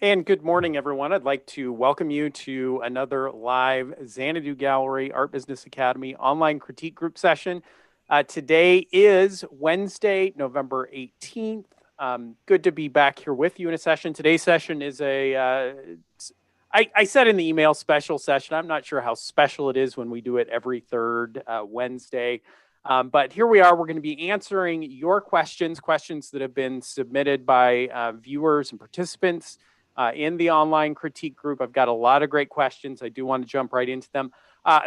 And good morning, everyone. I'd like to welcome you to another live Xanadu Gallery Art Business Academy online critique group session. Today is Wednesday, November 18th. Good to be back here with you in a session. Today's session is I said in the email, special session. I'm not sure how special it is when we do it every third Wednesday. But here we are. We're going to be answering your questions that have been submitted by viewers and participants in the online critique group. I've got a lot of great questions. I do want to jump right into them.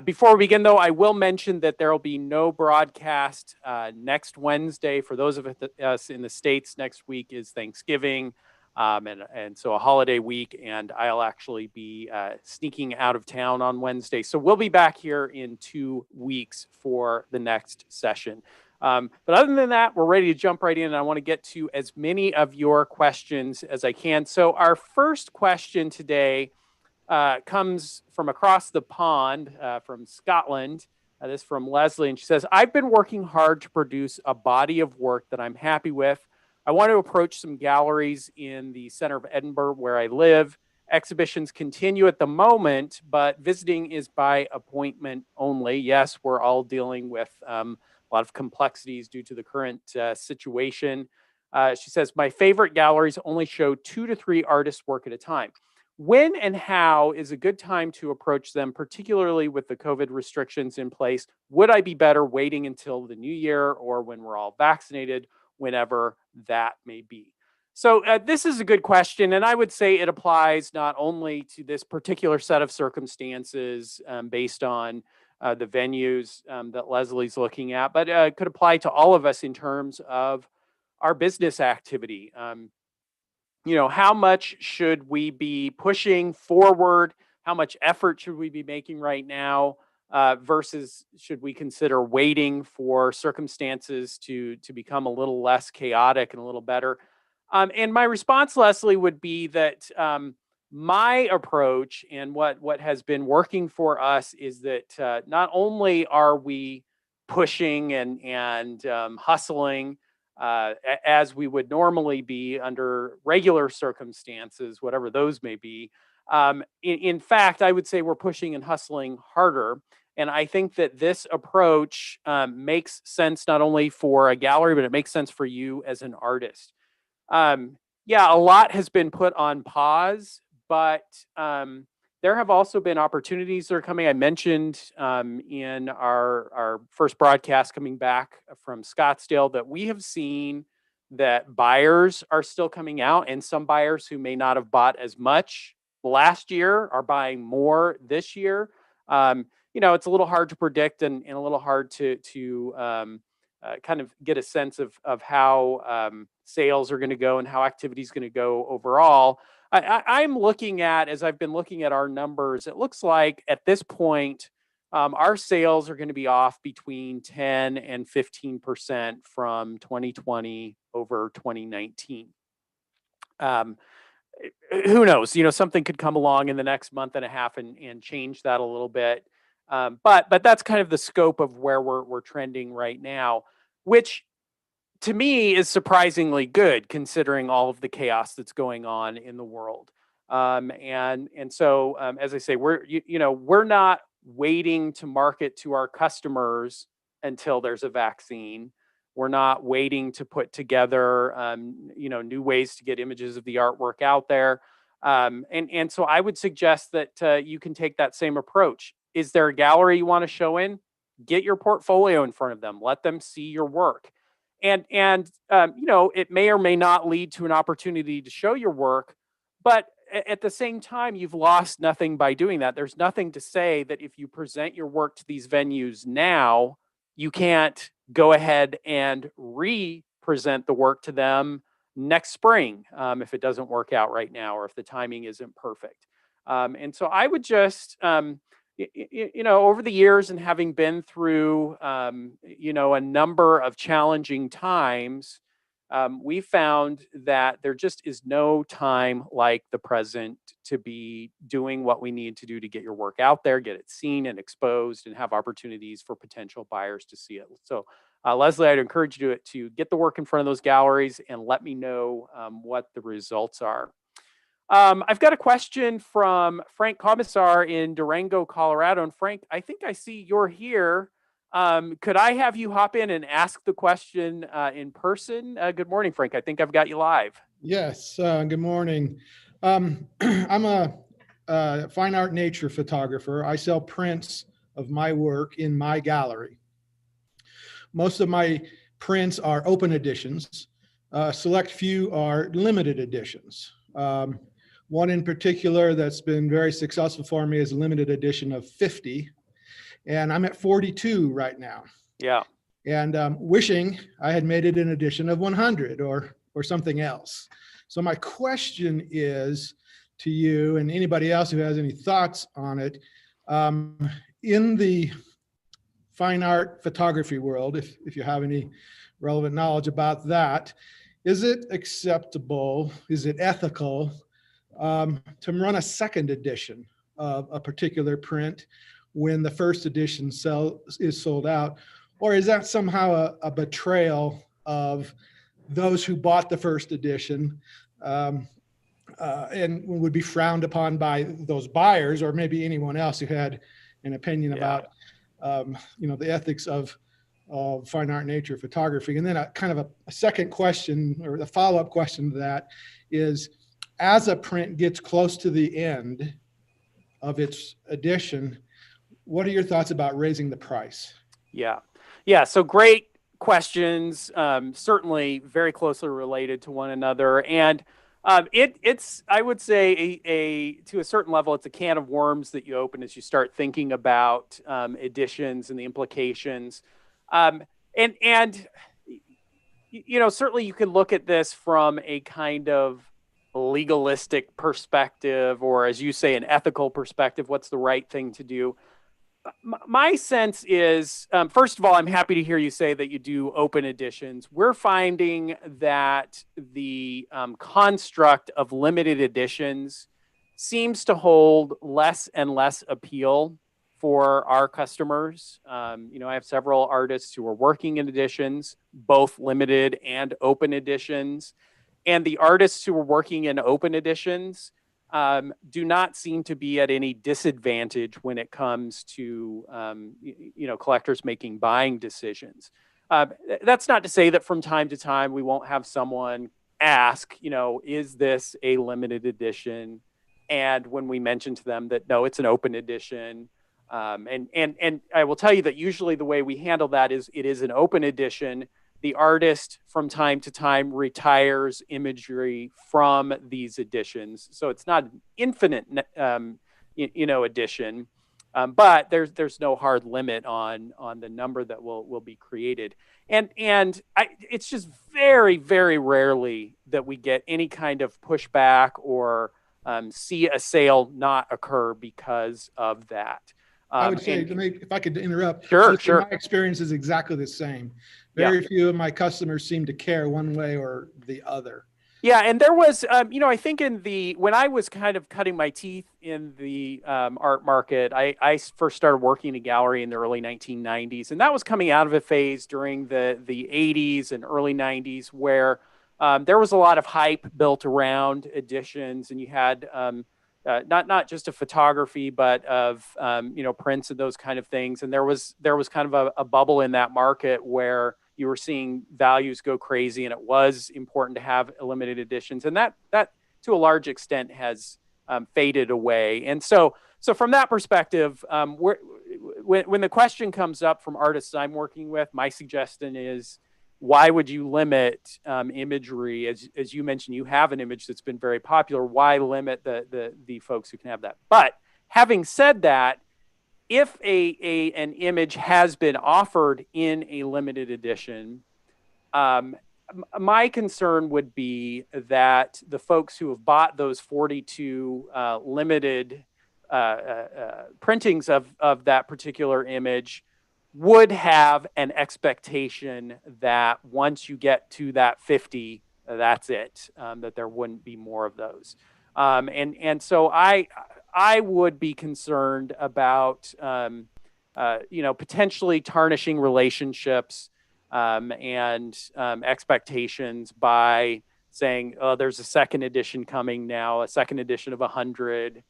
Before we begin, though, I will mention that there will be no broadcast next Wednesday. For those of us in the States, next week is Thanksgiving. And so a holiday week, and I'll actually be sneaking out of town on Wednesday. So we'll be back here in 2 weeks for the next session. But other than that, we're ready to jump right in, and I want to get to as many of your questions as I can. So our first question today comes from across the pond, from Scotland. This is from Leslie, and she says, I've been working hard to produce a body of work that I'm happy with. I want to approach some galleries in the center of Edinburgh where I live. Exhibitions continue at the moment, but visiting is by appointment only. Yes, we're all dealing with a lot of complexities due to the current situation. She says, my favorite galleries only show 2 to 3 artists' work at a time. When and how is a good time to approach them, particularly with the COVID restrictions in place? Would I be better waiting until the new year or when we're all vaccinated, whenever that may be? So this is a good question, and I would say it applies not only to this particular set of circumstances based on the venues that Leslie's looking at, but it could apply to all of us in terms of our business activity. How much should we be pushing forward? How much effort should we be making right now versus should we consider waiting for circumstances to become a little less chaotic and a little better? And my response, Leslie, would be that my approach and what has been working for us is that not only are we pushing and hustling as we would normally be under regular circumstances, whatever those may be. In fact, I would say we're pushing and hustling harder. And I think that this approach makes sense not only for a gallery, but it makes sense for you as an artist. Yeah, a lot has been put on pause, but there have also been opportunities that are coming. I mentioned in our first broadcast coming back from Scottsdale that we have seen that buyers are still coming out, and some buyers who may not have bought as much last year are buying more this year. It's a little hard to predict and a little hard to kind of get a sense of how sales are going to go and how activity is going to go overall. I'm looking at, as I've been looking at our numbers, it looks like at this point, our sales are going to be off between 10 and 15% from 2020 over 2019. Who knows? Something could come along in the next month and a half and change that a little bit. But that's kind of the scope of where we're trending right now, which to me is surprisingly good considering all of the chaos that's going on in the world. And so, as I say, we're not waiting to market to our customers until there's a vaccine. We're not waiting to put together, new ways to get images of the artwork out there. And so I would suggest that you can take that same approach. Is there a gallery you want to show in? Get your portfolio in front of them. Let them see your work. And it may or may not lead to an opportunity to show your work, but at the same time, you've lost nothing by doing that. There's nothing to say that if you present your work to these venues now, you can't go ahead and re-present the work to them next spring if it doesn't work out right now or if the timing isn't perfect. And so I would just over the years and having been through, a number of challenging times, we found that there just is no time like the present to be doing what we need to do to get your work out there, get it seen and exposed, and have opportunities for potential buyers to see it. So, Leslie, I'd encourage you to get the work in front of those galleries and let me know what the results are. I've got a question from Frank Commissar in Durango, Colorado. And Frank, I think I see you're here. Could I have you hop in and ask the question in person? Good morning, Frank. I think I've got you live. Yes, good morning. I'm a fine art nature photographer. I sell prints of my work in my gallery. Most of my prints are open editions. Select few are limited editions. One in particular that's been very successful for me is a limited edition of 50, and I'm at 42 right now. Yeah. And wishing I had made it an edition of 100 or something else. So my question is to you and anybody else who has any thoughts on it, in the fine art photography world, if you have any relevant knowledge about that, is it acceptable, is it ethical to run a second edition of a particular print when the first edition is sold out? Or is that somehow a betrayal of those who bought the first edition and would be frowned upon by those buyers, or maybe anyone else who had an opinion about the ethics of fine art nature photography? And then a kind of a second question, or the follow-up question to that is, as a print gets close to the end of its edition, what are your thoughts about raising the price? Yeah. So great questions. Certainly very closely related to one another. And it's, I would say, to a certain level, it's a can of worms that you open as you start thinking about editions and the implications. And certainly you can look at this from a kind of legalistic perspective, or as you say, an ethical perspective. What's the right thing to do? My sense is, first of all, I'm happy to hear you say that you do open editions. We're finding that the construct of limited editions seems to hold less and less appeal for our customers. I have several artists who are working in editions, both limited and open editions. And the artists who are working in open editions do not seem to be at any disadvantage when it comes to collectors making buying decisions. That's not to say that from time to time we won't have someone ask, is this a limited edition? And when we mention to them that no, it's an open edition, and I will tell you that usually the way we handle that is it is an open edition. The artist from time to time retires imagery from these editions. So it's not an infinite, edition, but there's no hard limit on the number that will be created. And it's just very, very rarely that we get any kind of pushback or see a sale not occur because of that. I would say, if I could interrupt, sure. My experience is exactly the same. Very few of my customers seem to care one way or the other. Yeah, and there was, I think when I was kind of cutting my teeth in the art market, I first started working in a gallery in the early 1990s, and that was coming out of a phase during the 80s and early 90s where there was a lot of hype built around editions, and you had not just of photography, but of prints and those kind of things. And there was kind of a bubble in that market where you were seeing values go crazy, and it was important to have limited editions. And that to a large extent has faded away. And so from that perspective, when the question comes up from artists I'm working with, my suggestion is, why would you limit imagery? As you mentioned, you have an image that's been very popular. Why limit the folks who can have that? But having said that, if an image has been offered in a limited edition, my concern would be that the folks who have bought those 42 limited printings of that particular image would have an expectation that once you get to that 50, that's it, that there wouldn't be more of those. And so I would be concerned about, potentially tarnishing relationships and expectations by saying, oh, there's a second edition coming now, a second edition of 100.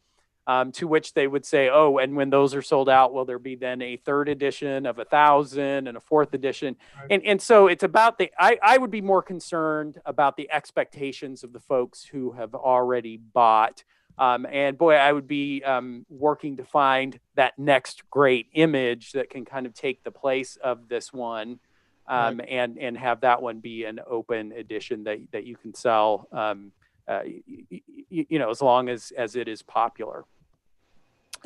To which they would say, oh, and when those are sold out, will there be then a third edition of 1,000 and a fourth edition? Right. And so it's about I would be more concerned about the expectations of the folks who have already bought. And boy, I would be working to find that next great image that can kind of take the place of this one. Right. And have that one be an open edition that you can sell, as long as it is popular.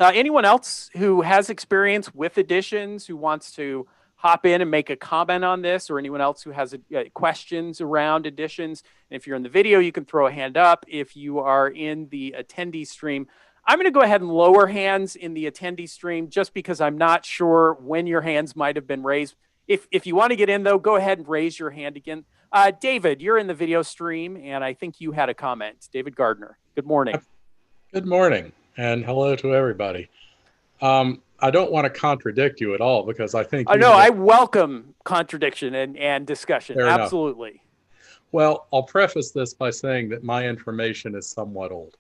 Anyone else who has experience with editions who wants to hop in and make a comment on this, or anyone else who has questions around editions? And if you're in the video, you can throw a hand up. If you are in the attendee stream, I'm going to go ahead and lower hands in the attendee stream just because I'm not sure when your hands might have been raised. If you want to get in, though, go ahead and raise your hand again. David, you're in the video stream, and I think you had a comment. David Gardner, good morning. Good morning, and hello to everybody. I don't want to contradict you at all because I think... No, I welcome contradiction and discussion. Fair Absolutely. Enough. Well, I'll preface this by saying that my information is somewhat old.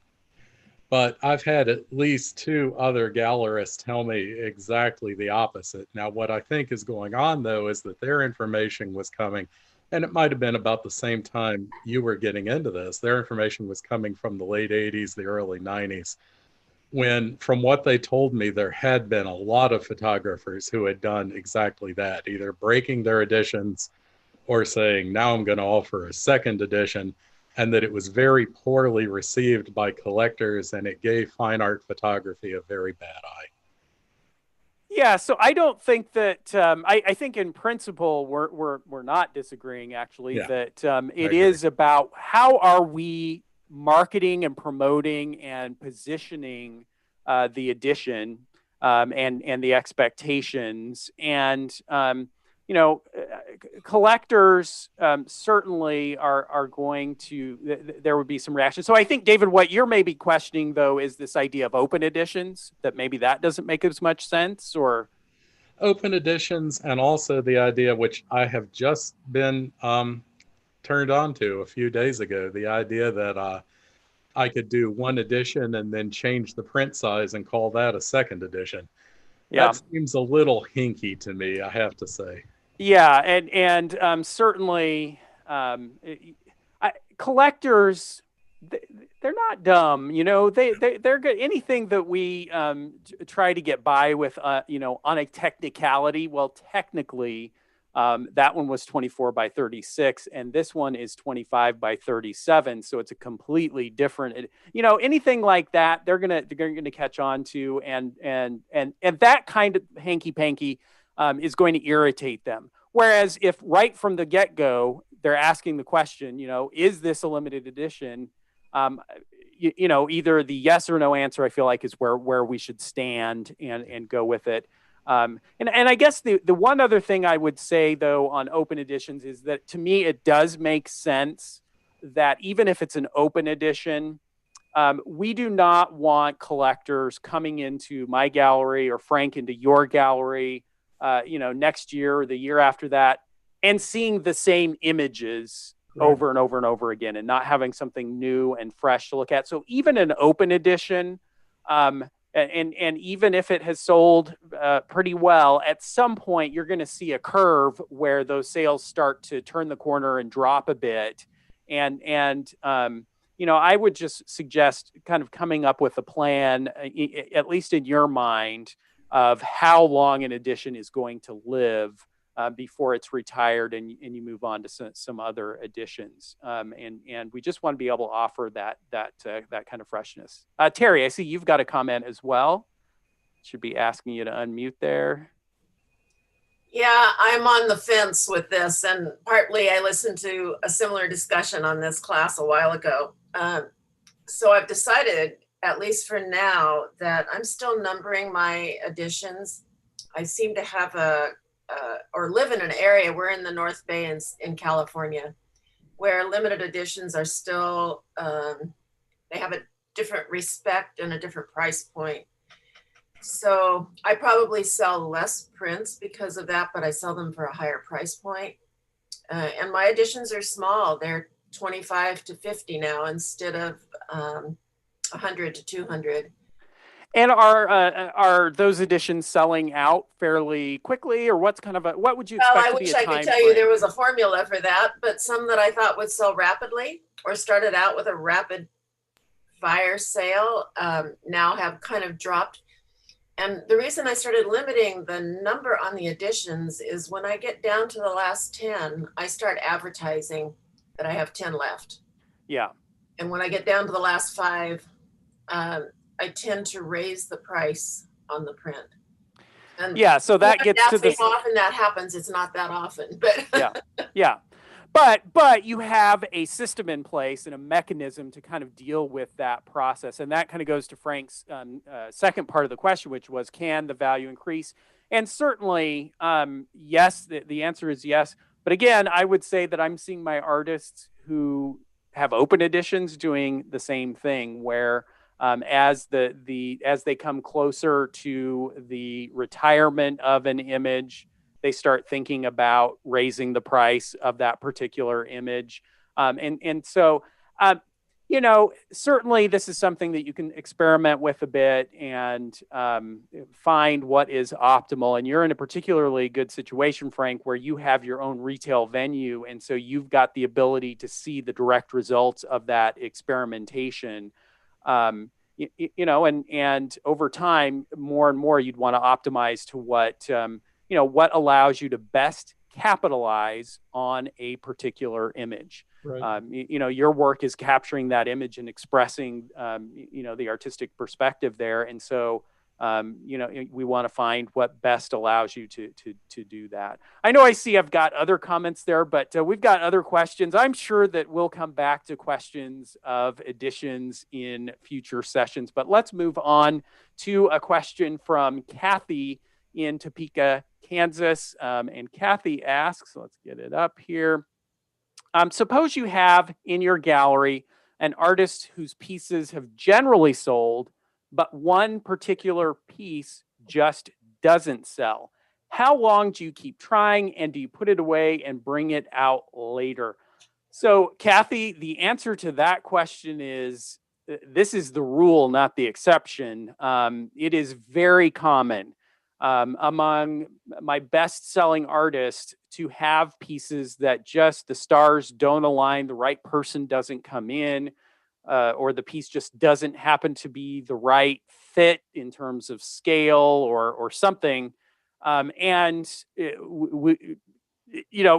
But I've had at least 2 other gallerists tell me exactly the opposite. Now, what I think is going on, though, is that their information was coming, and it might have been about the same time you were getting into this. Their information was coming from the late 80s, the early 90s, when, from what they told me, there had been a lot of photographers who had done exactly that, either breaking their editions or saying, now I'm going to offer a second edition, and that it was very poorly received by collectors, and it gave fine art photography a very bad eye. Yeah, so I don't think that I think in principle we're not disagreeing actually. Yeah, that it is about how are we marketing and promoting and positioning the edition and the expectations, and collectors certainly are going to, there would be some reaction. So I think, David, what you're maybe questioning, though, is this idea of open editions, that maybe that doesn't make as much sense, or... Open editions, and also the idea, which I have just been turned on to a few days ago, the idea that I could do one edition and then change the print size and call that a second edition. Yeah. That seems a little hinky to me, I have to say. Yeah, and certainly collectors, they're not dumb. They're good. Anything that we try to get by with, on a technicality. Well, technically, that one was 24 by 36, and this one is 25 by 37. So it's a completely different. Anything like that, they're gonna catch on to, and that kind of hanky panky is going to irritate them. Whereas if right from the get-go, they're asking the question, is this a limited edition? Either the yes or no answer, I feel like, is where we should stand and go with it. And I guess the one other thing I would say, though, on open editions is that, to me, it does make sense that even if it's an open edition, we do not want collectors coming into my gallery or Frank into your gallery, next year or the year after that, and seeing the same images over and over and over again, and not having something new and fresh to look at. So even an open edition, and even if it has sold pretty well, at some point you're going to see a curve where those sales start to turn the corner and drop a bit. And I would just suggest kind of coming up with a plan, at least in your mind, of how long an edition is going to live before it's retired and you move on to some other editions. And we just want to be able to offer that kind of freshness. Terry, I see you've got a comment as well. Should be asking you to unmute there. Yeah, I'm on the fence with this, and partly I listened to a similar discussion on this class a while ago. So I've decided, at least for now, that I'm still numbering my editions. I seem to have or live in an area, we're in the North Bay in California, where limited editions are still, they have a different respect and a different price point. So I probably sell less prints because of that, but I sell them for a higher price point. And my editions are small. They're 25 to 50 now instead of 100 to 200. And are those editions selling out fairly quickly, or what's kind of what would you Well, expect I to be wish a I time could tell you there frame? was a formula for that, but some that I thought would sell rapidly or started out with a rapid fire sale now have kind of dropped. And the reason I started limiting the number on the editions is when I get down to the last 10, I start advertising that I have 10 left. Yeah. And when I get down to the last 5, I tend to raise the price on the print. And Yeah, so that gets to the how often that happens. It's not that often, but yeah. But you have a system in place and a mechanism to kind of deal with that process, and that kind of goes to Frank's second part of the question, which was, can the value increase? And certainly, yes. The answer is yes. But again, I would say that I'm seeing my artists who have open editions doing the same thing, where as they come closer to the retirement of an image, they start thinking about raising the price of that particular image. And so, certainly this is something that you can experiment with a bit and find what is optimal. And you're in a particularly good situation, Frank, where you have your own retail venue. And so you've got the ability to see the direct results of that experimentation. And over time, more and more, you'd want to optimize to what allows you to best capitalize on a particular image. Right. Your work is capturing that image and expressing, the artistic perspective there. And so, we want to find what best allows you to do that. I know I've got other comments there, but we've got other questions. I'm sure that we'll come back to questions of editions in future sessions, but let's move on to a question from Kathy in Topeka, Kansas. And Kathy asks, let's get it up here. Suppose you have in your gallery an artist whose pieces have generally sold, but one particular piece just doesn't sell. How long do you keep trying, and do you put it away and bring it out later? So, Kathy, the answer to that question is this is the rule, not the exception. It is very common among my best-selling artists to have pieces that just the stars don't align, the right person doesn't come in, or the piece just doesn't happen to be the right fit in terms of scale or something. And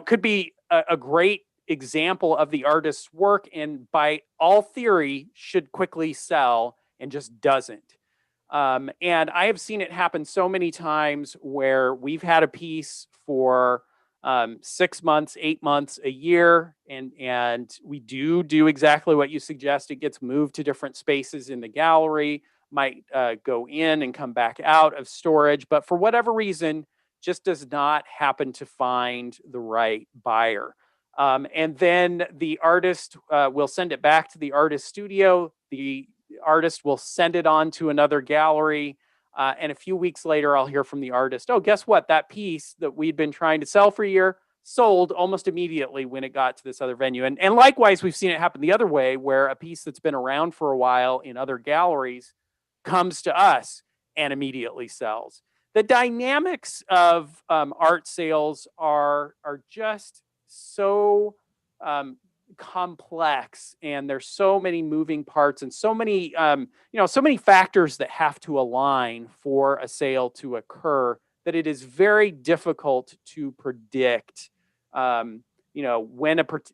could be a great example of the artist's work, and by all theory should quickly sell, and just doesn't. And I have seen it happen so many times where we've had a piece for 6 months, 8 months, a year, and we do exactly what you suggest. It gets moved to different spaces in the gallery, might go in and come back out of storage, but for whatever reason, just does not happen to find the right buyer. And then the artist will send it back to the artist studio. The artist will send it on to another gallery. And a few weeks later, I'll hear from the artist, oh, guess what? That piece that we'd been trying to sell for a year sold almost immediately when it got to this other venue. And likewise, we've seen it happen the other way, where a piece that's been around for a while in other galleries comes to us and immediately sells. The dynamics of art sales are just so complex, and there's so many moving parts and so many so many factors that have to align for a sale to occur, that it is very difficult to predict when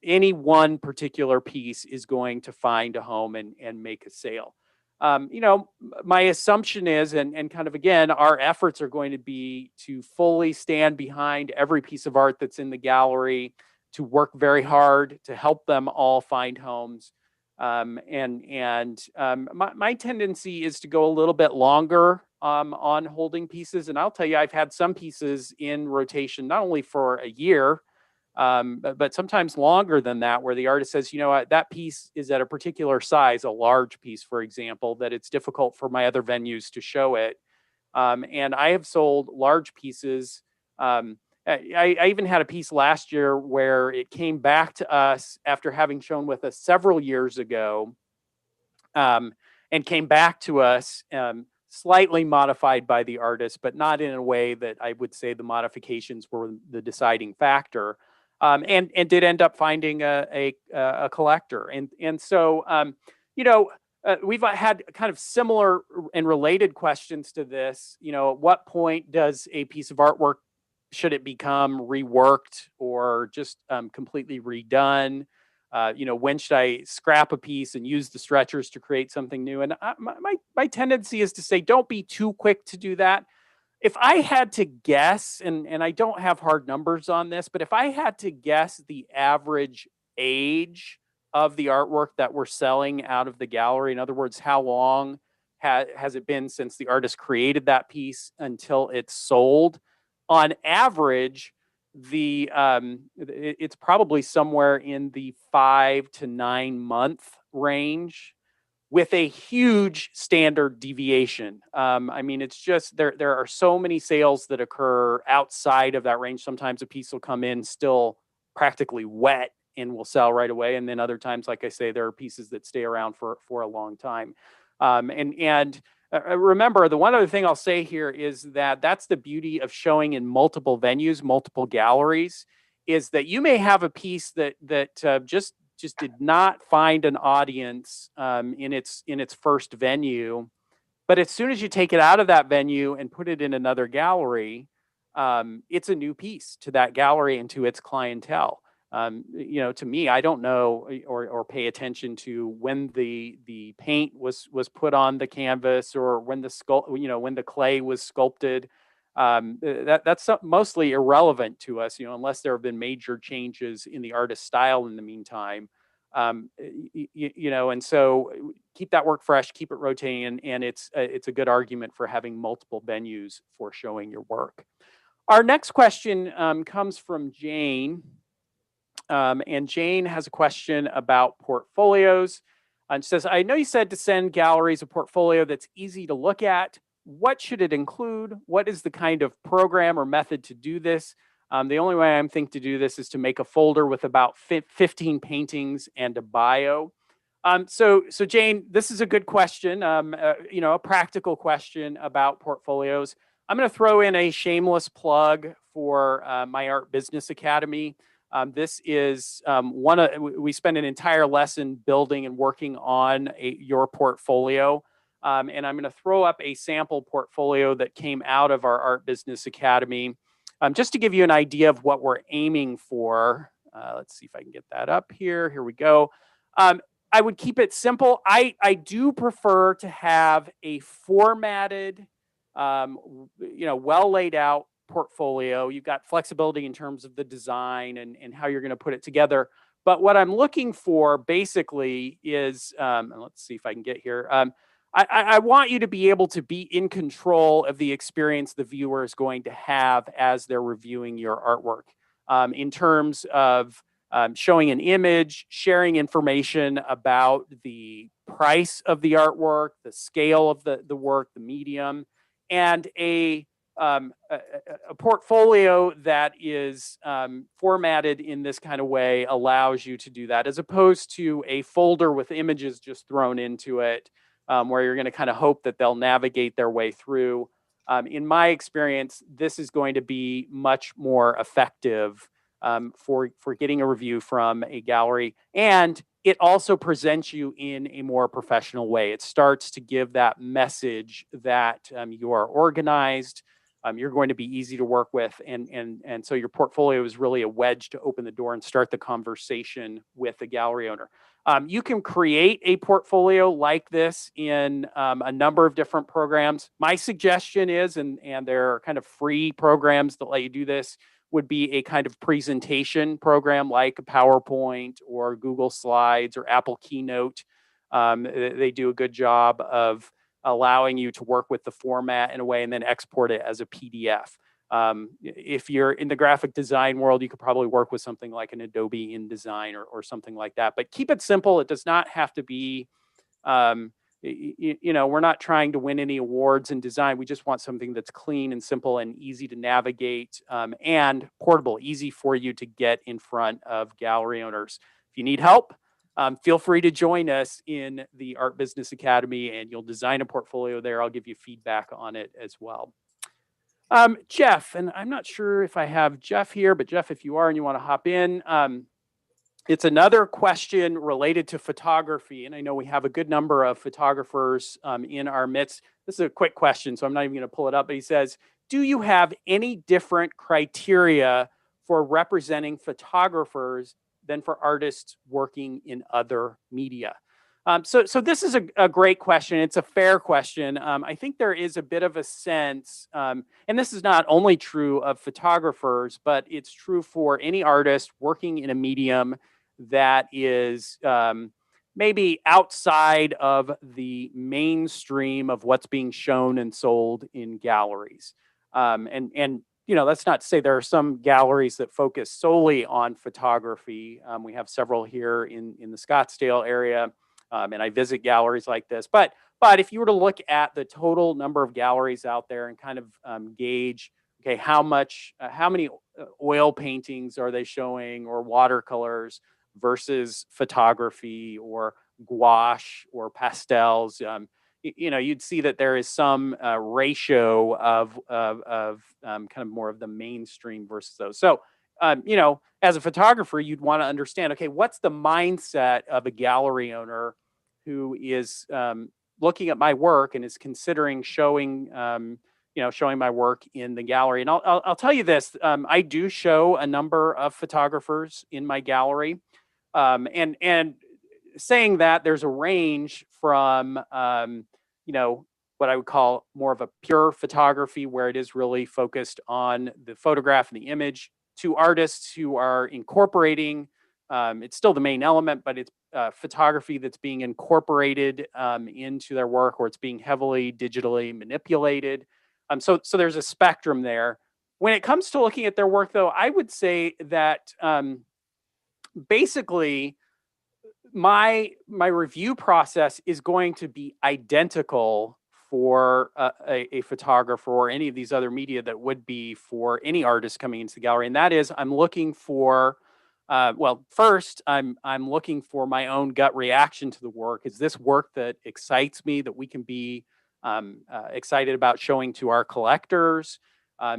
any one particular piece is going to find a home and make a sale. My assumption is, and kind of again, our efforts are going to be to fully stand behind every piece of art that's in the gallery, to work very hard to help them all find homes. My tendency is to go a little bit longer on holding pieces. And I'll tell you, I've had some pieces in rotation, not only for a year, but sometimes longer than that, where the artist says, that piece is at a particular size, a large piece, for example, that it's difficult for my other venues to show it. And I have sold large pieces I even had a piece last year where it came back to us after having shown with us several years ago, and came back to us slightly modified by the artist, but not in a way that I would say the modifications were the deciding factor, and did end up finding a collector. And so, we've had kind of similar and related questions to this. At what point does a piece of artwork, should it become reworked or just completely redone? When should I scrap a piece and use the stretchers to create something new? And my tendency is to say, don't be too quick to do that. If I had to guess, and I don't have hard numbers on this, but if I had to guess the average age of the artwork that we're selling out of the gallery, in other words, how long has it been since the artist created that piece until it's sold? On average, it's probably somewhere in the 5 to 9 month range, with a huge standard deviation. It's just there are so many sales that occur outside of that range. Sometimes a piece will come in still practically wet and will sell right away, and then other times, like I say, there are pieces that stay around for a long time. Remember, the one other thing I'll say here is that that's the beauty of showing in multiple venues, multiple galleries, is that you may have a piece that just did not find an audience in its first venue, but as soon as you take it out of that venue and put it in another gallery, it's a new piece to that gallery and to its clientele. To me, I don't know or pay attention to when the paint was put on the canvas, or when when the clay was sculpted. That's mostly irrelevant to us, unless there have been major changes in the artist's style in the meantime. And so keep that work fresh, keep it rotating, and it's a good argument for having multiple venues for showing your work. Our next question comes from Jane. And Jane has a question about portfolios. And she says, I know you said to send galleries a portfolio that's easy to look at. What should it include? What is the kind of program or method to do this? The only way I'm thinking to do this is to make a folder with about 15 paintings and a bio. So Jane, this is a good question, a practical question about portfolios. I'm going to throw in a shameless plug for my Art Business Academy. This is we spend an entire lesson building and working on your portfolio. And I'm going to throw up a sample portfolio that came out of our Art Business Academy, just to give you an idea of what we're aiming for. Let's see if I can get that up here. Here we go. I would keep it simple. I do prefer to have a formatted, well laid out portfolio. You've got flexibility in terms of the design and how you're going to put it together. But what I'm looking for basically is, and let's see if I can get here. I want you to be able to be in control of the experience the viewer is going to have as they're reviewing your artwork, in terms of showing an image, sharing information about the price of the artwork, the scale of the work, the medium, and a portfolio that is formatted in this kind of way allows you to do that, as opposed to a folder with images just thrown into it, where you're going to kind of hope that they'll navigate their way through. In my experience, this is going to be much more effective for getting a review from a gallery, and it also presents you in a more professional way. It starts to give that message that you are organized, you're going to be easy to work with, and so your portfolio is really a wedge to open the door and start the conversation with the gallery owner. You can create a portfolio like this in a number of different programs. My suggestion is, and there are kind of free programs that let you do this, would be a kind of presentation program like PowerPoint or Google Slides or Apple Keynote. They do a good job of allowing you to work with the format in a way and then export it as a PDF. If you're in the graphic design world, you could probably work with something like an Adobe InDesign or something like that. But keep it simple. It does not have to be we're not trying to win any awards in design. We just want something that's clean and simple and easy to navigate, and portable, easy for you to get in front of gallery owners. If you need help, feel free to join us in the Art Business Academy, and you'll design a portfolio there. I'll give you feedback on it as well. Jeff, and I'm not sure if I have Jeff here, but Jeff, if you are and you want to hop in, it's another question related to photography. And I know we have a good number of photographers in our midst. This is a quick question, so I'm not even going to pull it up. But he says, do you have any different criteria for representing photographers than for artists working in other media? So this is a great question. It's a fair question. I think there is a bit of a sense, and this is not only true of photographers, but it's true for any artist working in a medium that is maybe outside of the mainstream of what's being shown and sold in galleries. And that's not to say there are some galleries that focus solely on photography. We have several here in the Scottsdale area. And I visit galleries like this, but if you were to look at the total number of galleries out there and kind of gauge, okay, how many oil paintings are they showing, or watercolors versus photography or gouache or pastels, you'd see that there is some ratio of kind of more of the mainstream versus those. So, as a photographer, you'd want to understand, okay, what's the mindset of a gallery owner who is looking at my work and is considering showing my work in the gallery. And I'll tell you this, I do show a number of photographers in my gallery. And saying that, there's a range from, what I would call more of a pure photography, where it is really focused on the photograph and the image, to artists who are incorporating, it's still the main element, but it's photography that's being incorporated into their work, or it's being heavily digitally manipulated. So there's a spectrum there. When it comes to looking at their work, though, I would say that basically my review process is going to be identical for a photographer or any of these other media that would be for any artist coming into the gallery. And that is, I'm looking for, first, I'm looking for my own gut reaction to the work. Is this work that excites me, that we can be excited about showing to our collectors?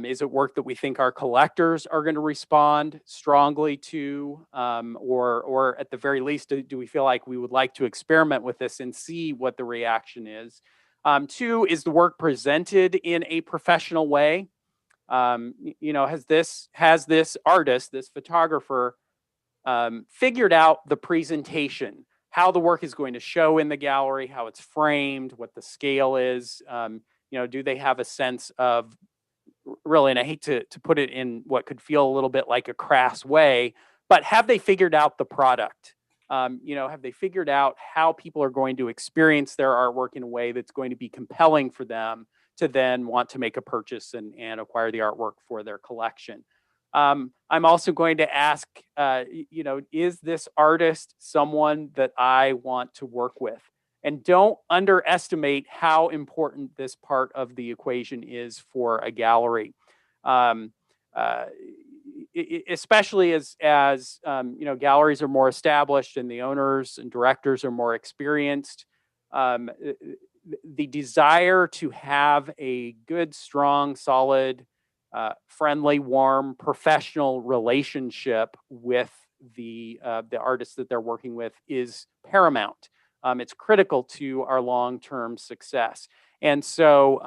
Is it work that we think our collectors are going to respond strongly to, or at the very least, do we feel like we would like to experiment with this and see what the reaction is? Two, is the work presented in a professional way? Has this artist, this photographer, figured out the presentation, how the work is going to show in the gallery, how it's framed, what the scale is? Do they have a sense of, really, and I hate to put it in what could feel a little bit like a crass way, but have they figured out the product? Have they figured out how people are going to experience their artwork in a way that's going to be compelling for them to then want to make a purchase and acquire the artwork for their collection? I'm also going to ask, is this artist someone that I want to work with? And don't underestimate how important this part of the equation is for a gallery. Especially as galleries are more established and the owners and directors are more experienced, the desire to have a good, strong, solid, friendly, warm, professional relationship with the artists that they're working with is paramount. It's critical to our long-term success. And so,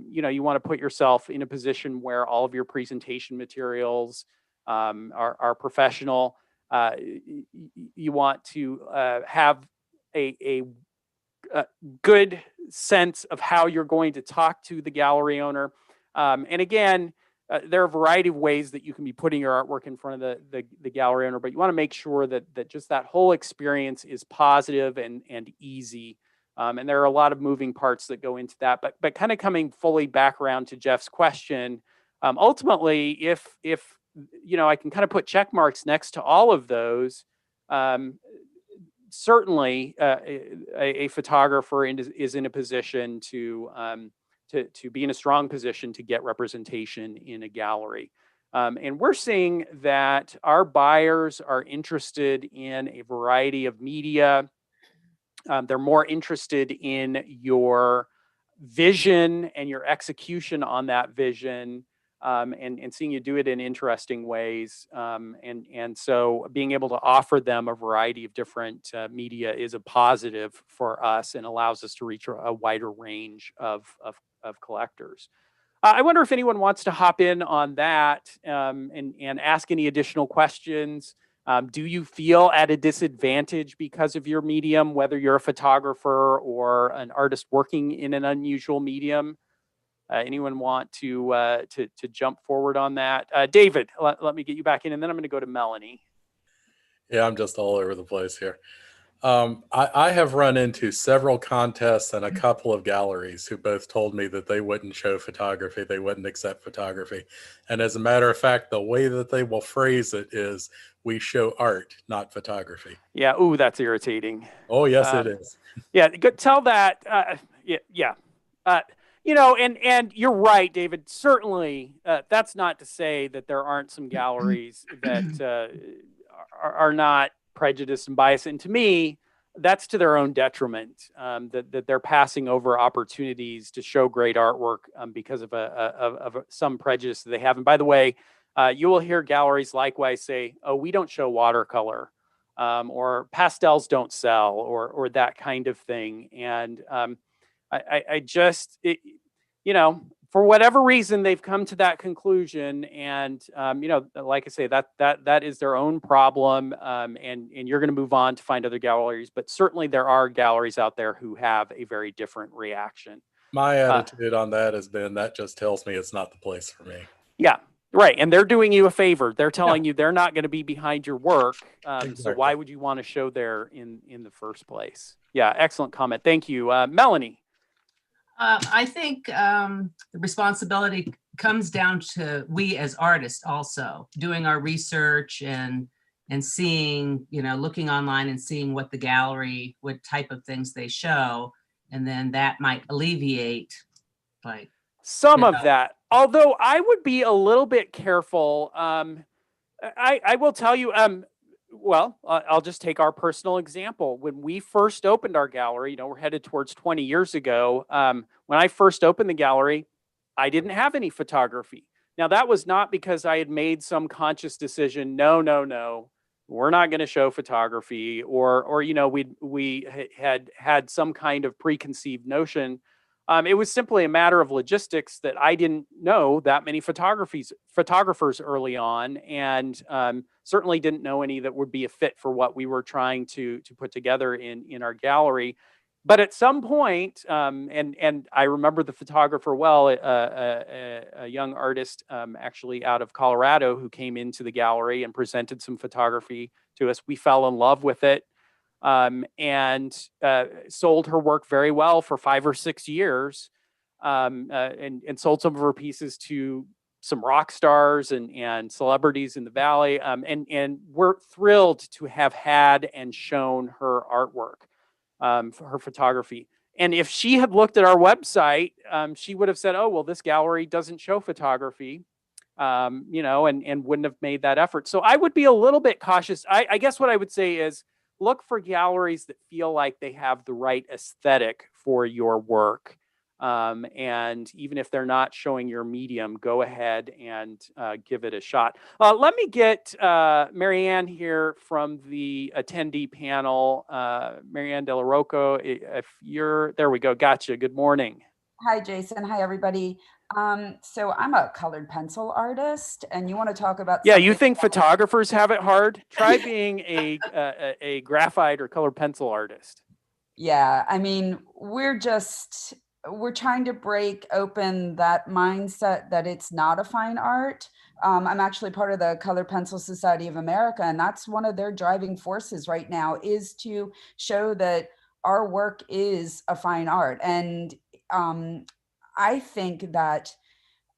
you want to put yourself in a position where all of your presentation materials are professional. You want to have a good sense of how you're going to talk to the gallery owner. And again, there are a variety of ways that you can be putting your artwork in front of the gallery owner, but you want to make sure that just that whole experience is positive and easy. And there are a lot of moving parts that go into that. But kind of coming fully back around to Jeff's question, ultimately, if I can kind of put check marks next to all of those, certainly a photographer is in a position to be in a strong position to get representation in a gallery. And we're seeing that our buyers are interested in a variety of media. They're more interested in your vision and your execution on that vision, and seeing you do it in interesting ways. And so being able to offer them a variety of different media is a positive for us and allows us to reach a wider range of collectors. I wonder if anyone wants to hop in on that, and ask any additional questions. Do you feel at a disadvantage because of your medium, whether you're a photographer or an artist working in an unusual medium? Anyone want to jump forward on that? David, let me get you back in, and then I'm going to go to Melanie. Yeah, I'm just all over the place here. I have run into several contests and a couple of galleries who both told me that they wouldn't show photography, they wouldn't accept photography. And as a matter of fact, the way that they will phrase it is, we show art, not photography. Yeah, ooh, that's irritating. Oh, yes, it is. Yeah, tell that. Yeah. And you're right, David. Certainly, that's not to say that there aren't some galleries that are not prejudiced and biased. And to me, that's to their own detriment, that they're passing over opportunities to show great artwork because of some prejudice that they have. And by the way, you will hear galleries likewise say, oh, we don't show watercolor, or pastels don't sell, or that kind of thing. And I just, for whatever reason, they've come to that conclusion. And, like I say, that is their own problem. And you're going to move on to find other galleries. But certainly there are galleries out there who have a very different reaction. My attitude on that has been, that just tells me it's not the place for me. Yeah. Right. And they're doing you a favor. They're telling you they're not going to be behind your work. Exactly. So why would you want to show there in the first place? Yeah. Excellent comment. Thank you. Melanie. I think the responsibility comes down to we as artists also doing our research and seeing, looking online and seeing what the gallery, what type of things they show. And then that might alleviate some of that. Although I would be a little bit careful. I will tell you, I'll just take our personal example. When we first opened our gallery, we're headed towards 20 years ago. When I first opened the gallery, I didn't have any photography. Now, that was not because I had made some conscious decision. No, we're not going to show photography, or we had some kind of preconceived notion. It was simply a matter of logistics that I didn't know that many photographers early on, and certainly didn't know any that would be a fit for what we were trying to put together in our gallery. But at some point, and I remember the photographer well, a young artist actually out of Colorado who came into the gallery and presented some photography to us. We fell in love with it. And sold her work very well for 5 or 6 years, and sold some of her pieces to some rock stars and celebrities in the Valley. And we're thrilled to have had and shown her artwork, her photography. And if she had looked at our website, she would have said, oh, well, this gallery doesn't show photography, and wouldn't have made that effort. So I would be a little bit cautious. I guess what I would say is, look for galleries that feel like they have the right aesthetic for your work. And even if they're not showing your medium, go ahead and give it a shot. Let me get Marianne here from the attendee panel. Marianne De La Rocco, if you're, there we go. Gotcha. Good morning. Hi, Jason. Hi, everybody. So I'm a colored pencil artist, and you want to talk about— Yeah, you think photographers have it hard? Try being a graphite or colored pencil artist. Yeah, I mean, we're trying to break open that mindset that it's not a fine art. I'm actually part of the Colored Pencil Society of America, and that's one of their driving forces right now, is to show that our work is a fine art. And I think that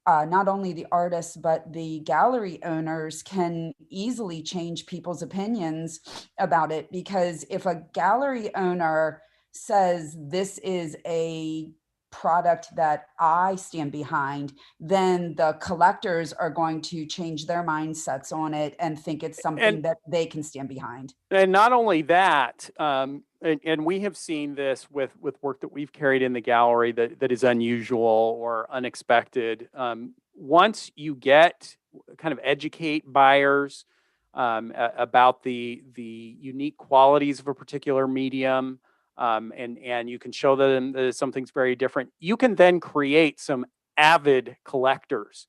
not only the artists, but the gallery owners can easily change people's opinions about it. Because if a gallery owner says this is a product that I stand behind, then the collectors are going to change their mindsets on it and think it's something that they can stand behind. And not only that, and we have seen this with work that we've carried in the gallery that is unusual or unexpected. Once you get kind of educate buyers about the unique qualities of a particular medium, and you can show them that something's very different, you can then create some avid collectors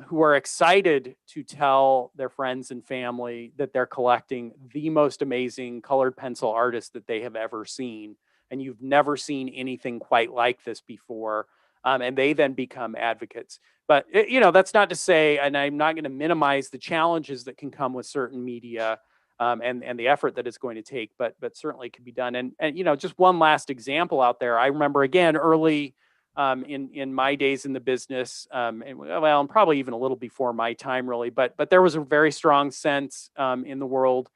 who are excited to tell their friends and family that they're collecting the most amazing colored pencil artist that they have ever seen. And you've never seen anything quite like this before. And they then become advocates. But, that's not to say, and I'm not going to minimize the challenges that can come with certain media and the effort that it's going to take, but certainly can be done. And just one last example out there. I remember, again, early in my days in the business, and probably even a little before my time, really. But there was a very strong sense in the world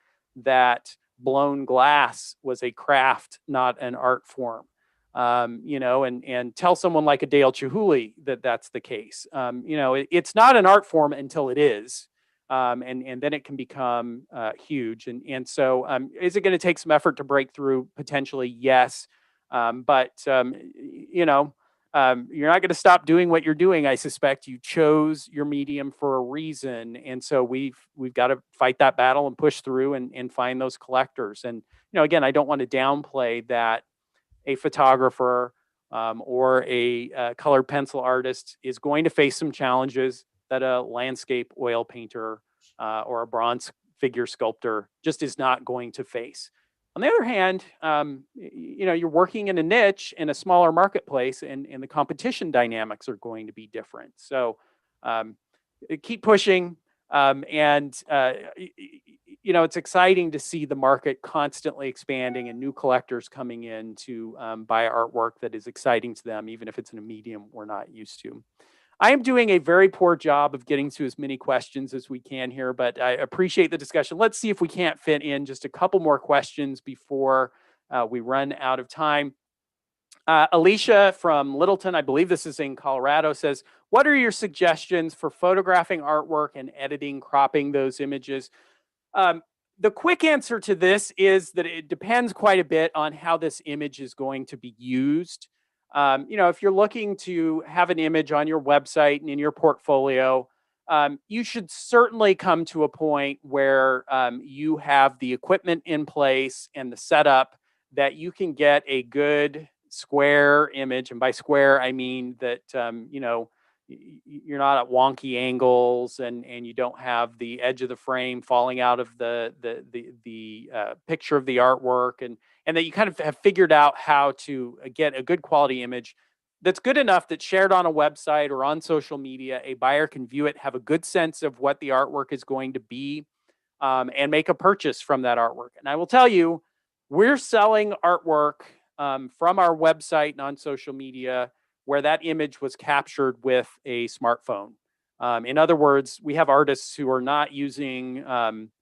that blown glass was a craft, not an art form. And tell someone like a Dale Chihuly that that's the case. It's not an art form until it is. And then it can become huge. And so is it going to take some effort to break through? Potentially, yes. But you're not going to stop doing what you're doing. I suspect you chose your medium for a reason. And so we've got to fight that battle and push through and find those collectors. And, again, I don't want to downplay that a photographer or a colored pencil artist is going to face some challenges that a landscape oil painter or a bronze figure sculptor just is not going to face. On the other hand, you're working in a niche in a smaller marketplace, and the competition dynamics are going to be different. So keep pushing. It's exciting to see the market constantly expanding and new collectors coming in to buy artwork that is exciting to them, even if it's in a medium we're not used to. I am doing a very poor job of getting to as many questions as we can here, but I appreciate the discussion. Let's see if we can't fit in just a couple more questions before we run out of time. Alicia from Littleton, I believe this is in Colorado, says, what are your suggestions for photographing artwork and editing, cropping those images? The quick answer to this is that it depends quite a bit on how this image is going to be used. If you're looking to have an image on your website and in your portfolio, you should certainly come to a point where you have the equipment in place and the setup that you can get a good square image. And by square, I mean that, you're not at wonky angles and you don't have the edge of the frame falling out of the picture of the artwork, and that you kind of have figured out how to get a good quality image that's good enough that shared on a website or on social media, a buyer can view it, have a good sense of what the artwork is going to be, and make a purchase from that artwork. And I will tell you, we're selling artwork from our website and on social media where that image was captured with a smartphone. In other words, we have artists who are not using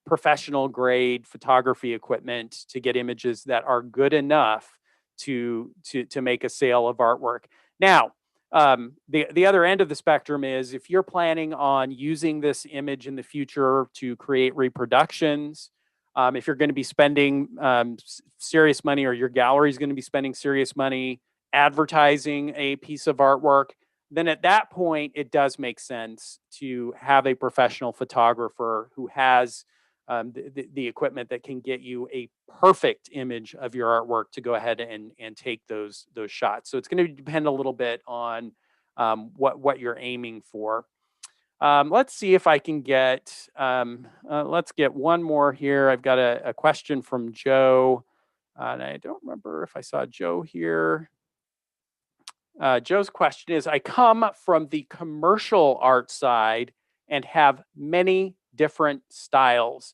professional grade photography equipment to get images that are good enough to make a sale of artwork. Now, the other end of the spectrum is if you're planning on using this image in the future to create reproductions, if you're going to be spending serious money, or your gallery is going to be spending serious money advertising a piece of artwork, then at that point, it does make sense to have a professional photographer who has the equipment that can get you a perfect image of your artwork to go ahead and take those shots. So it's going to depend a little bit on what you're aiming for. Let's see if I can get, let's get one more here. I've got a question from Joe, and I don't remember if I saw Joe here. Joe's question is, I come from the commercial art side and have many different styles.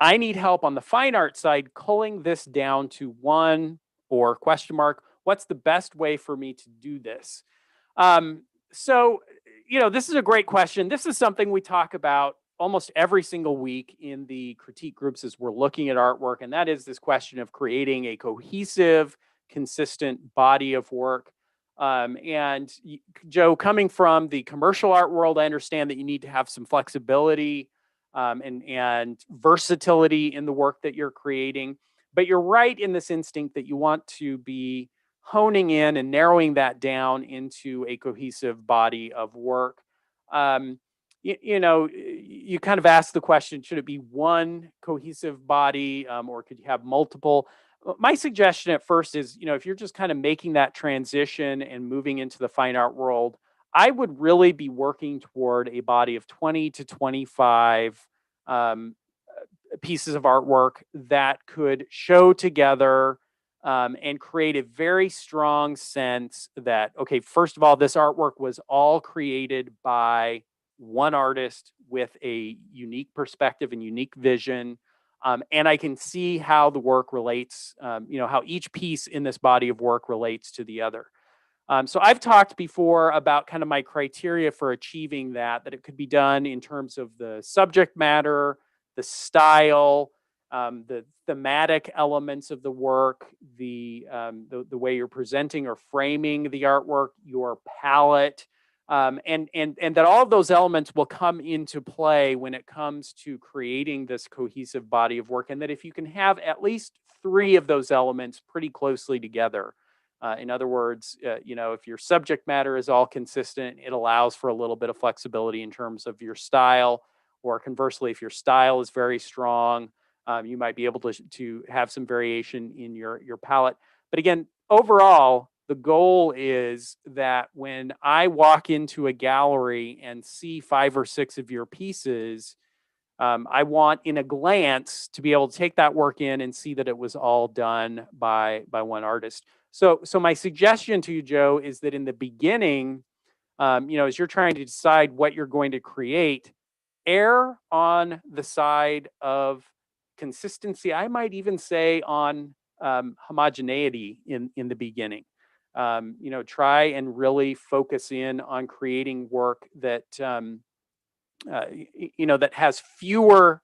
I need help on the fine art side, culling this down to one or question mark. What's the best way for me to do this? So, this is a great question. This is something we talk about almost every single week in the critique groups as we're looking at artwork. And that is this question of creating a cohesive, consistent body of work. And Joe, coming from the commercial art world, I understand that you need to have some flexibility and versatility in the work that you're creating. But you're right in this instinct that you want to be honing in and narrowing that down into a cohesive body of work. You kind of ask the question, should it be one cohesive body or could you have multiple? My suggestion at first is, if you're just kind of making that transition and moving into the fine art world, I would really be working toward a body of 20 to 25 pieces of artwork that could show together and create a very strong sense that, okay, first of all, this artwork was all created by one artist with a unique perspective and unique vision. And I can see how the work relates, how each piece in this body of work relates to the other. So I've talked before about kind of my criteria for achieving that it could be done in terms of the subject matter, the style, the thematic elements of the work, the way you're presenting or framing the artwork, your palette, and that all of those elements will come into play when it comes to creating this cohesive body of work. And that if you can have at least 3 of those elements pretty closely together, in other words, if your subject matter is all consistent, it allows for a little bit of flexibility in terms of your style, or conversely, if your style is very strong, you might be able to have some variation in your palette. But again, overall, the goal is that when I walk into a gallery and see 5 or 6 of your pieces, I want in a glance to be able to take that work in and see that it was all done by one artist. So my suggestion to you, Joe, is that in the beginning, as you're trying to decide what you're going to create, err on the side of consistency. I might even say on homogeneity in the beginning. Try and really focus in on creating work that that has fewer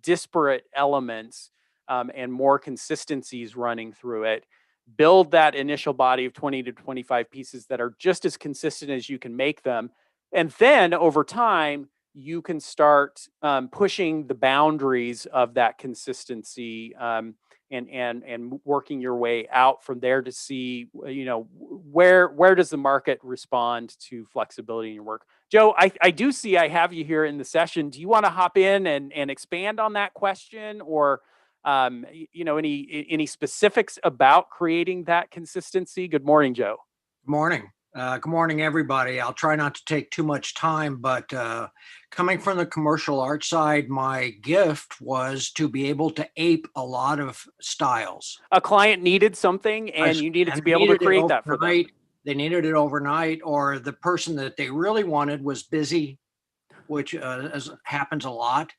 disparate elements and more consistencies running through it. Build that initial body of 20 to 25 pieces that are just as consistent as you can make them. And then over time, you can start pushing the boundaries of that consistency and working your way out from there to see, where does the market respond to flexibility in your work. Joe, I do see I have you here in the session. Do you want to hop in and expand on that question, or any specifics about creating that consistency? Good morning, Joe. Good morning. Good morning, everybody. I'll try not to take too much time, but coming from the commercial art side, my gift was to be able to ape a lot of styles. A client needed something and you needed to be able to create that for them. They needed it overnight, or the person that they really wanted was busy, which happens a lot.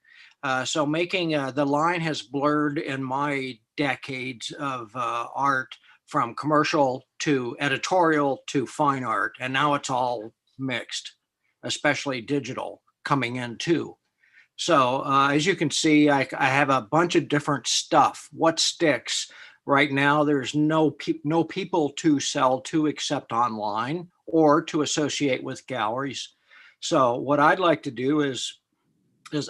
So making the line has blurred in my decades of art, from commercial to editorial to fine art. And now it's all mixed, especially digital coming in too. So as you can see, I have a bunch of different stuff. What sticks? Right now, there's no people to sell to except online or to associate with galleries. So what I'd like to do is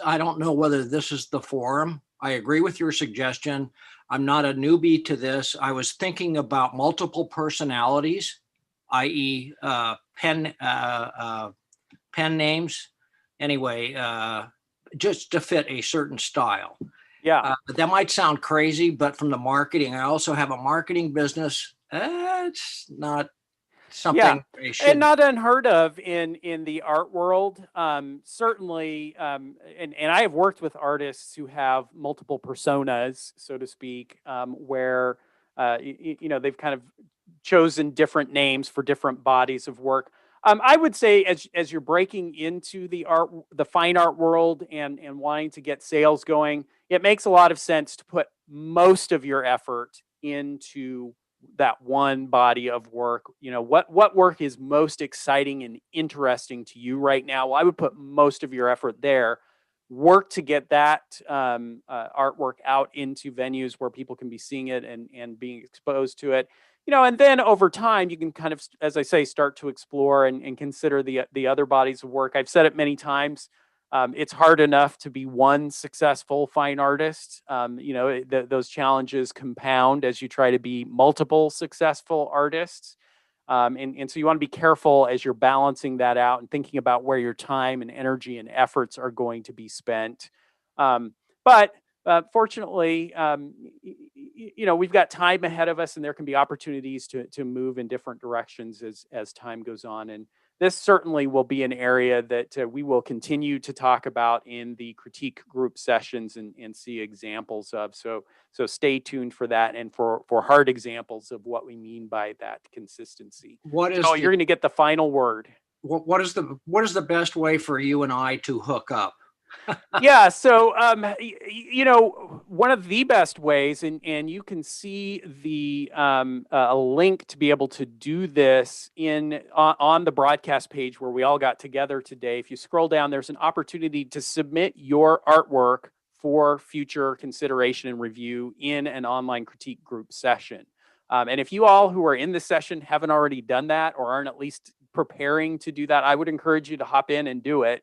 I don't know whether this is the forum. I agree with your suggestion. I'm not a newbie to this. I was thinking about multiple personalities, i.e. pen names. Anyway, just to fit a certain style. Yeah. That might sound crazy, but from the marketing, I also have a marketing business. It's not something and not unheard of in the art world. Certainly, and I have worked with artists who have multiple personas, so to speak, where they've kind of chosen different names for different bodies of work. I would say as you're breaking into the fine art world and wanting to get sales going, it makes a lot of sense to put most of your effort into that one body of work. What work is most exciting and interesting to you right now? Well, I would put most of your effort there. Work to get that artwork out into venues where people can be seeing it and being exposed to it. And then over time, you can kind of, as I say, start to explore and consider the other bodies of work. I've said it many times. It's hard enough to be one successful fine artist. Those challenges compound as you try to be multiple successful artists. And so you want to be careful as you're balancing that out and thinking about where your time and energy and efforts are going to be spent. But fortunately, we've got time ahead of us, and there can be opportunities to move in different directions as time goes on. And this certainly will be an area that we will continue to talk about in the critique group sessions and see examples of. So stay tuned for that and for hard examples of what we mean by that consistency. So you're going to get the final word. What is the best way for you and I to hook up? Yeah, so one of the best ways, and you can see the a link to be able to do this on the broadcast page where we all got together today. If you scroll down, there's an opportunity to submit your artwork for future consideration and review in an online critique group session. And if you all who are in this session haven't already done that or aren't at least preparing to do that, I would encourage you to hop in and do it.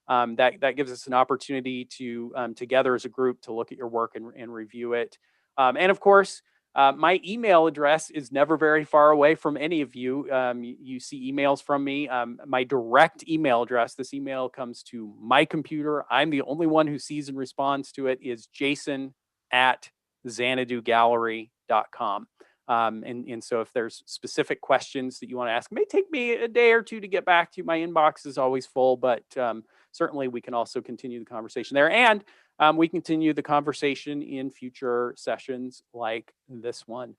That gives us an opportunity to together as a group to look at your work and review it. And of course, my email address is never very far away from any of you. You see emails from me. My direct email address, this email comes to my computer. I'm the only one who sees and responds to it, is jason@xanadugallery.com. And so if there's specific questions that you want to ask, it may take me a day or two to get back to you. My inbox is always full, but certainly we can also continue the conversation there. And we continue the conversation in future sessions like this one.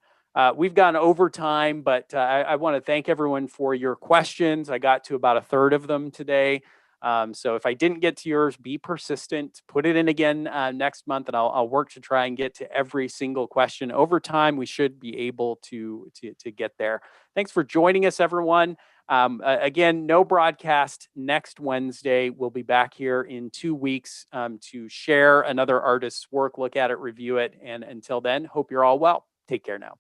We've gone over time, but I want to thank everyone for your questions. I got to about a third of them today. So if I didn't get to yours, be persistent, put it in again next month, and I'll work to try and get to every single question. Over time, we should be able to get there. Thanks for joining us, everyone. Again, no broadcast next Wednesday. We'll be back here in 2 weeks to share another artist's work, look at it, review it. And until then, hope you're all well. Take care now.